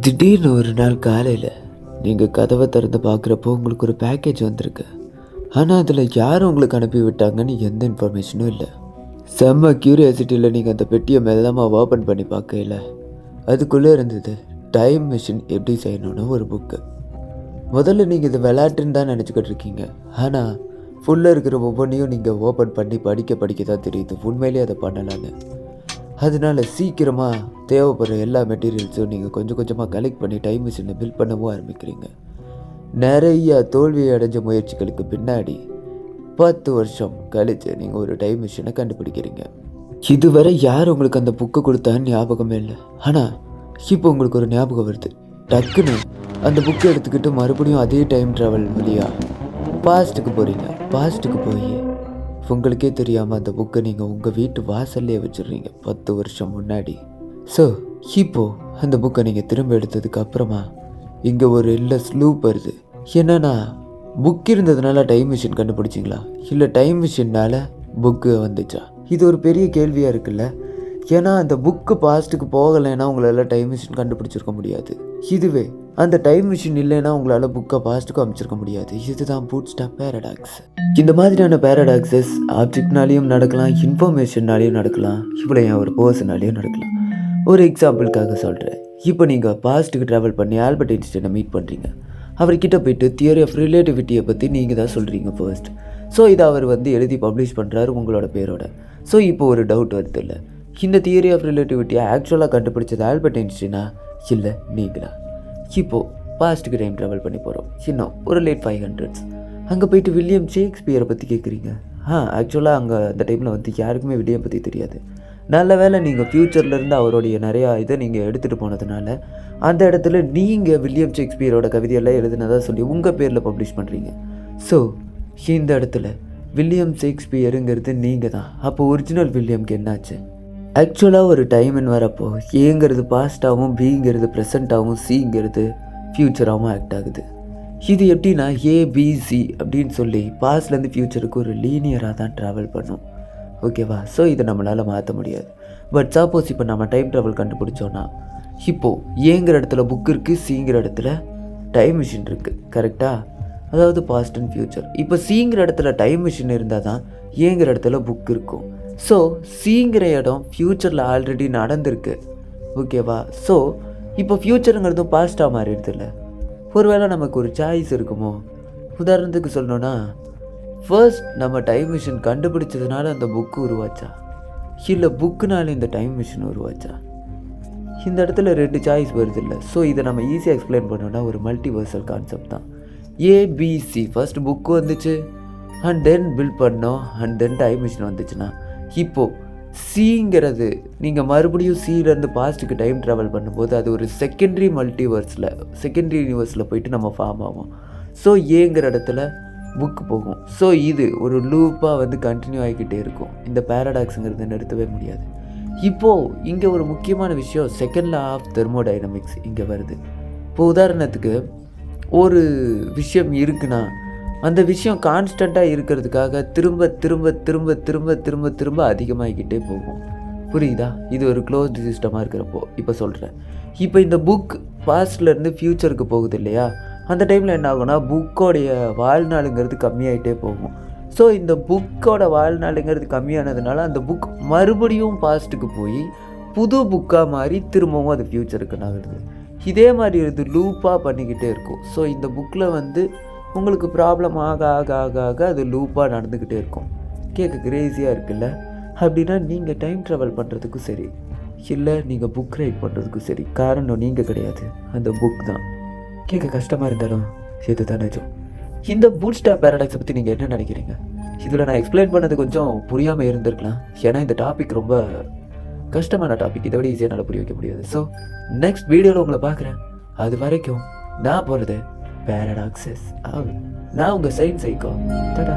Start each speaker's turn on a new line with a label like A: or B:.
A: திடீர்னு ஒரு நாள் காலையில் நீங்கள் கதவை திறந்து பார்க்குறப்போ உங்களுக்கு ஒரு பேக்கேஜ் வந்திருக்கு. ஆனால் அதில் யார் உங்களுக்கு அனுப்பி விட்டாங்கன்னு எந்த இன்ஃபர்மேஷனும் இல்லை. செம்ம க்யூரியாசிட்டியில் நீங்கள் அந்த பெட்டியை மெல்லமாக ஓப்பன் பண்ணி பார்க்கல. அதுக்குள்ளே இருந்தது டைம் மிஷின் எப்படி செய்யணும்னு ஒரு புக்கு. முதல்ல நீங்கள் இது விளையாட்டுன்னு தான் நினச்சிக்கிட்டு இருக்கீங்க. ஆனால் ஃபுல்லாக இருக்கிற ஒவ்வொன்றையும் நீங்கள் ஓப்பன் பண்ணி படிக்க தான் தெரியுது உண்மையிலேயே அதை பண்ணலான்னு. அதனால் சீக்கிரமாக தேவைப்படுற எல்லா மெட்டீரியல்ஸும் நீங்கள் கொஞ்சம் கொஞ்சமாக கலெக்ட் பண்ணி டைம் மிஷினை பில்ட் பண்ணவும் ஆரம்பிக்கிறீங்க. நிறைய தோல்வியை அடைஞ்ச முயற்சிகளுக்கு பின்னாடி 10 வருஷம் கழித்து நீங்கள் ஒரு டைம் மிஷினை கண்டுபிடிக்கிறீங்க. இதுவரை யார் உங்களுக்கு அந்த புக்கை கொடுத்தான்னு ஞாபகமே இல்லை. ஆனால் இப்போ உங்களுக்கு ஒரு ஞாபகம் வருது. டக்குன்னு அந்த புக்கை எடுத்துக்கிட்டு மறுபடியும் அதே டைம் ட்ராவல் வழியாக பாஸ்ட்டுக்கு போகிறீங்க. பாஸ்ட்டுக்கு போய் உங்களுக்கே தெரியாமல் அந்த புக்கை நீங்கள் உங்கள் வீட்டு வாசல்லே வச்சுடுறீங்க 10 வருஷம் முன்னாடி. ஸோ இப்போது அந்த புக்கை நீங்கள் திரும்ப எடுத்ததுக்கு அப்புறமா இங்கே ஒரு லூப் வருது. என்னன்னா, புக் இருந்ததுனால டைம் மிஷின் கண்டுபிடிச்சிங்களா, இல்லை டைம் மிஷின்னால் புக்கு வந்துச்சா? இது ஒரு பெரிய கேள்வியாக இருக்குல்ல. ஏன்னா அந்த புக்கு பாஸ்ட்டுக்கு போகலைன்னா உங்களால் டைம் மிஷின் கண்டுபிடிச்சிருக்க முடியாது. இதுவே அந்த டைம் மிஷின் இல்லைன்னா உங்களால் புக்கை பாஸ்ட்டுக்கு அமைச்சிருக்க முடியாது. இதுதான் பூட்ஸ்ட்ராப் பேரடாக்ஸ். இந்த மாதிரியான பேரடாக்ஸஸ் ஆப்ஜெக்ட்னாலேயும் நடக்கலாம், இன்ஃபர்மேஷன்னாலேயும் நடக்கலாம், இவ்வளோ ஏன் ஒரு பர்சனாலேயும் நடக்கலாம். ஒரு எக்ஸாம்பிளுக்காக சொல்கிறேன். இப்போ நீங்கள் பாஸ்ட்டுக்கு ட்ராவல் பண்ணி ஆல்பர்ட் ஐன்ஸ்டைனை மீட் பண்ணுறீங்க. அவர்கிட்ட போயிட்டு தியரி ஆஃப் ரிலேட்டிவிட்டியை பற்றி நீங்கள் தான் சொல்கிறீங்க ஃபர்ஸ்ட். ஸோ இதை அவர் எழுதி பப்ளிஷ் பண்ணுறாரு உங்களோட பேரோட. ஸோ இப்போ ஒரு டவுட் வருது இல்லை, இந்த தியரி ஆஃப் ரிலேட்டிவிட்டியை ஆக்சுவலாக கண்டுபிடிச்சது ஆல்பர்ட் ஐன்ஸ்டைனா இல்லை நீங்களா? இப்போது பாஸ்ட்டுக்கு டைம் ட்ராவல் பண்ணி போகிறோம். இன்னும் ஒரு லேட் 500s அங்கே போயிட்டு வில்லியம் ஷேக்ஸ்பியரை பற்றி கேட்குறீங்க. ஆக்சுவலாக அங்கே அந்த டைமில் யாருக்குமே வில்லியம் பற்றி தெரியாது. நல்ல வேளை நீங்கள் ஃப்யூச்சர்லேருந்து அவருடைய நிறையா இதை நீங்கள் எடுத்துகிட்டு போனதுனால அந்த இடத்துல நீங்கள் வில்லியம் ஷேக்ஸ்பியரோட கவிதையெல்லாம் எழுதினதாக சொல்லி உங்கள் பேரில் பப்ளிஷ் பண்ணுறீங்க. ஸோ இந்த இடத்துல வில்லியம் ஷேக்ஸ்பியருங்கிறது நீங்கள் தான். அப்போ ஒரிஜினல் வில்லியம்க்கு என்னாச்சு? ஆக்சுவலாக ஒரு டைம்னு வரப்போ ஏங்கிறது பாஸ்ட்டாகவும், பிங்கிறது ப்ரெசண்ட்டாகவும், சிங்கிறது ஃப்யூச்சராகவும் ஆக்ட் ஆகுது. இது எப்படின்னா ஏபிசி அப்படின்னு சொல்லி பாஸ்ட்லேருந்து ஃப்யூச்சருக்கு ஒரு லீனியராக தான் ட்ராவல் பண்ணும். ஓகேவா? ஸோ இதை நம்மளால் மாற்ற முடியாது. பட் சப்போஸ் இப்போ நம்ம டைம் ட்ராவல் கண்டுபிடிச்சோன்னா இப்போது ஏங்கிற இடத்துல புக் இருக்குது, சிங்கிற இடத்துல டைம் மிஷின் இருக்குது. கரெக்டாக? அதாவது பாஸ்ட் அண்ட் ஃப்யூச்சர். இப்போ சிங்கிற இடத்துல டைம் மிஷின் இருந்தால் தான் ஏங்கிற இடத்துல புக் இருக்கும். ஸோ சிங்கிற இடம் ஃப்யூச்சரில் ஆல்ரெடி நடந்திருக்கு. ஓகேவா? ஸோ இப்போ ஃப்யூச்சருங்கிறதும் பாஸ்ட்டாக மாறிடுது இல்லை. ஒருவேளை நமக்கு ஒரு சாய்ஸ் இருக்குமோ? உதாரணத்துக்கு சொல்லணுன்னா, ஃபர்ஸ்ட் நம்ம டைம் மிஷின் கண்டுபிடிச்சதுனால அந்த புக்கு உருவாச்சா, இல்லை புக்குனால இந்த டைம் மிஷின் உருவாச்சா? இந்த இடத்துல 2 சாய்ஸ் வருது இல்லை. ஸோ இதை நம்ம ஈஸியாக எக்ஸ்பிளைன் பண்ணோன்னா ஒரு மல்டிவர்சல் கான்செப்ட் தான். ஏபிசி ஃபர்ஸ்ட் புக்கு வந்துச்சு அண்ட் தென் பில்ட் பண்ணோம் அண்ட் தென் டைம் மிஷின் வந்துச்சுன்னா, இப்போது சிங்கிறது நீங்கள் மறுபடியும் சியிலேருந்து பாஸ்ட்டுக்கு டைம் ட்ராவல் பண்ணும்போது அது ஒரு செகண்டரி யூனிவர்ஸில் போயிட்டு நம்ம ஃபார்ம் ஆகும். ஸோ ஏங்கிற இடத்துல புக்கு போகும். ஸோ இது ஒரு லூப்பாக கண்டினியூ ஆகிக்கிட்டே இருக்கும். இந்த பேரடாக்ஸுங்கிறது நிறுத்தவே முடியாது. இப்போது இங்கே ஒரு முக்கியமான விஷயம், செகண்ட் லா ஆஃப் தெர்மோடைனமிக்ஸ் இங்கே வருது. இப்போ உதாரணத்துக்கு ஒரு விஷயம் இருக்குன்னா அந்த விஷயம் கான்ஸ்டண்ட்டாக இருக்கிறதுக்காக திரும்ப திரும்ப திரும்ப திரும்ப திரும்ப திரும்ப அதிகமாகிக்கிட்டே போகும். புரியுதா? இது ஒரு க்ளோஸ்டு சிஸ்டமாக இருக்கிறப்போ இப்போ சொல்கிறேன். இப்போ இந்த புக் பாஸ்ட்லேருந்து ஃப்யூச்சருக்கு போகுது இல்லையா? அந்த டைமில் என்ன ஆகும்னா புக்கோடைய வாழ்நாளுங்கிறது கம்மியாகிட்டே போகும். ஸோ இந்த புக்கோட வாழ்நாளுங்கிறது கம்மியானதுனால அந்த புக் மறுபடியும் பாஸ்ட்டுக்கு போய் புது புக்காக மாறி திரும்பவும் அது ஃப்யூச்சருக்கு நகருது. இதே மாதிரி இது லூப்பாக பண்ணிக்கிட்டே இருக்கும். ஸோ இந்த புக்கில் உங்களுக்கு ப்ராப்ளம் ஆக ஆக ஆக ஆக அது லூப்பாக நடந்துக்கிட்டே இருக்கும். கேட்க கிரேஸியாக இருக்குல்ல? அப்படின்னா நீங்கள் டைம் ட்ராவல் பண்ணுறதுக்கும் சரி, இல்லை நீங்கள் புக் ரைட் பண்ணுறதுக்கும் சரி, காரணம் நீங்கள் கிடையாது, அந்த புக் தான். கேட்க கஷ்டமாக இருந்தாலும் இது தான் நிஜம். இந்த பூட்ஸ்ட்ராப் பேரடாக்ஸை பற்றி நீங்கள் என்ன நினைக்கிறீங்க? இதில் நான் எக்ஸ்பிளைன் பண்ணது கொஞ்சம் புரியாமல் இருந்திருக்கலாம். ஏன்னா இந்த டாபிக் ரொம்ப கஷ்டமான டாபிக். இதை விட ஈஸியாக என்னால் புரிய வைக்க முடியாது. ஸோ நெக்ஸ்ட் வீடியோவில் உங்களை பார்க்குறேன். அது வரைக்கும் நான் போகிறது பேரடாக்ஸஸ். நான் உங்கள் சயின்ஸ் ஐக்கோ. தடா.